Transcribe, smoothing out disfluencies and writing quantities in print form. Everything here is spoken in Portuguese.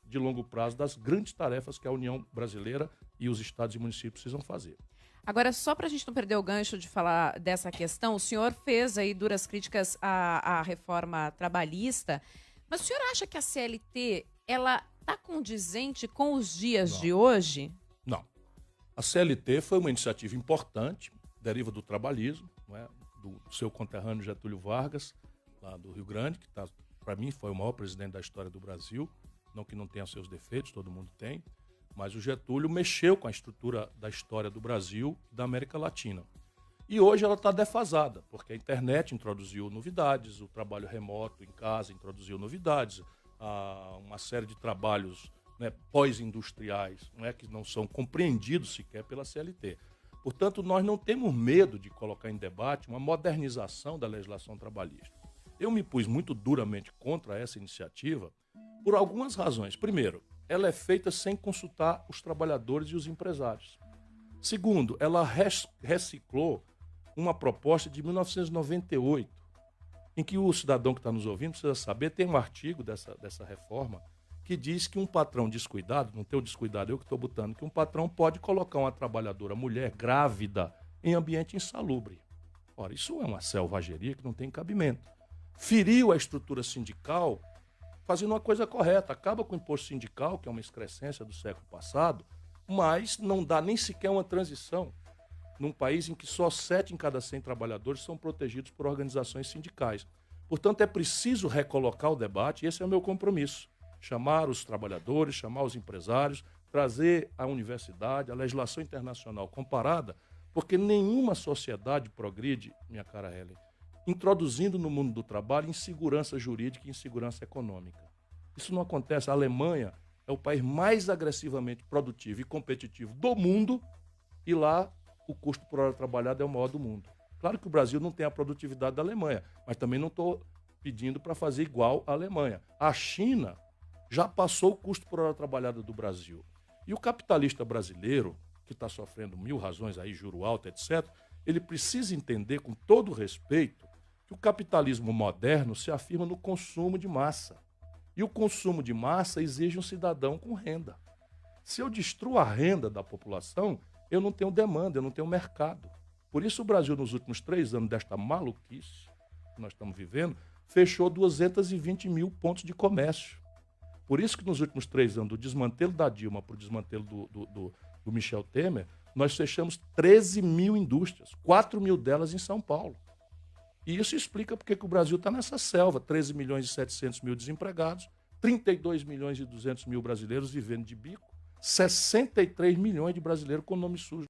de longo prazo das grandes tarefas que a União Brasileira e os estados e municípios precisam fazer. Agora, só para a gente não perder o gancho de falar dessa questão, o senhor fez aí duras críticas à reforma trabalhista, mas o senhor acha que a CLT, ela está condizente com os dias de hoje? Não. A CLT foi uma iniciativa importante, deriva do trabalhismo, não é? Do seu conterrâneo Getúlio Vargas, lá do Rio Grande, que para mim foi o maior presidente da história do Brasil, não que não tenha seus defeitos, todo mundo tem, mas o Getúlio mexeu com a estrutura da história do Brasil e da América Latina. E hoje ela está defasada, porque a internet introduziu novidades, o trabalho remoto em casa introduziu novidades, uma série de trabalhos, né, pós-industriais, não é, que não são compreendidos sequer pela CLT. Portanto, nós não temos medo de colocar em debate uma modernização da legislação trabalhista. Eu me pus muito duramente contra essa iniciativa por algumas razões. Primeiro, ela é feita sem consultar os trabalhadores e os empresários. Segundo, ela reciclou uma proposta de 1998, em que o cidadão que está nos ouvindo precisa saber, tem um artigo dessa reforma que diz que um patrão descuidado, não tem o descuidado, eu que estou botando, que um patrão pode colocar uma trabalhadora mulher grávida em ambiente insalubre. Ora, isso é uma selvageria que não tem cabimento. Feriu a estrutura sindical fazendo uma coisa correta, acaba com o imposto sindical, que é uma excrescência do século passado, mas não dá nem sequer uma transição num país em que só 7 em cada 100 trabalhadores são protegidos por organizações sindicais. Portanto, é preciso recolocar o debate, e esse é o meu compromisso. Chamar os trabalhadores, chamar os empresários, trazer a universidade, a legislação internacional comparada, porque nenhuma sociedade progride, minha cara Helen, introduzindo no mundo do trabalho insegurança jurídica e insegurança econômica. Isso não acontece. A Alemanha é o país mais agressivamente produtivo e competitivo do mundo e lá o custo por hora trabalhada é o maior do mundo. Claro que o Brasil não tem a produtividade da Alemanha, mas também não estou pedindo para fazer igual à Alemanha. A China já passou o custo por hora trabalhada do Brasil. E o capitalista brasileiro, que está sofrendo mil razões aí, juro alto, etc., ele precisa entender, com todo respeito, que o capitalismo moderno se afirma no consumo de massa. E o consumo de massa exige um cidadão com renda. Se eu destruo a renda da população, eu não tenho demanda, eu não tenho mercado. Por isso o Brasil, nos últimos 3 anos desta maluquice que nós estamos vivendo, fechou 220 mil pontos de comércio. Por isso que nos últimos 3 anos, do desmantelo da Dilma para o desmantelo do Michel Temer, nós fechamos 13 mil indústrias, 4 mil delas em São Paulo. E isso explica porque que o Brasil está nessa selva, 13 milhões e 700 mil desempregados, 32 milhões e 200 mil brasileiros vivendo de bico, 63 milhões de brasileiros com nome sujo